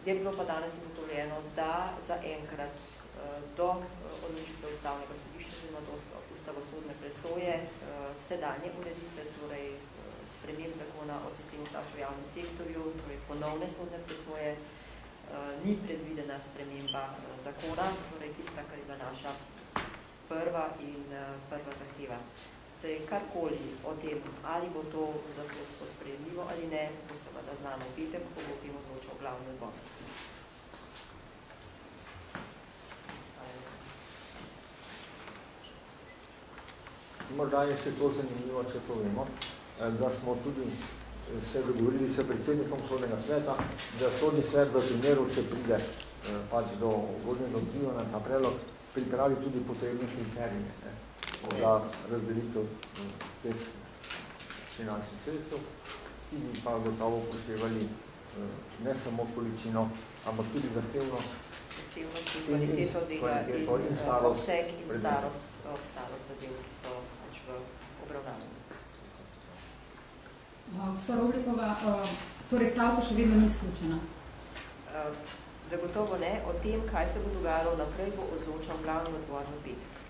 Je bilo pa danes ugotovljeno, da zaenkrat do odločitve ustavnega sodišča oziroma do ustavosodne presoje sedanje ureditve, torej sprememb zakona o sistemu plač v javnem sektorju, torej ponovne sodne presoje, ni predvidena sprememba zakona, torej tista, kar je bila naša prva zahteva. Zdaj, karkoli o tem, ali bo to za sodstvo sprejemljivo ali ne, bo seveda znano v petek, ko bo o tem odločal glavni odbor. Morda je še to zanimivo, če to vemo, da smo tudi se dogovorili s predsednikom sodnega sveta, da sodni svet v primeru, če pride pač do ugodnega odziva na ta predlog, pripravi tudi potrebne kriterije za razdelitev teh finančnih sredstev, ki bi pa gotovo upoštevali ne samo količino, ampak tudi zahtevnost in kvaliteto dela in obseg in starost del, ki so pač v obravnavanju. Gospa Roblikova, torej stavka še vedno ni izključena? Zagotovo ne. O tem, kaj se bo dogajalo naprej, bo odločal glavni odbor v petek.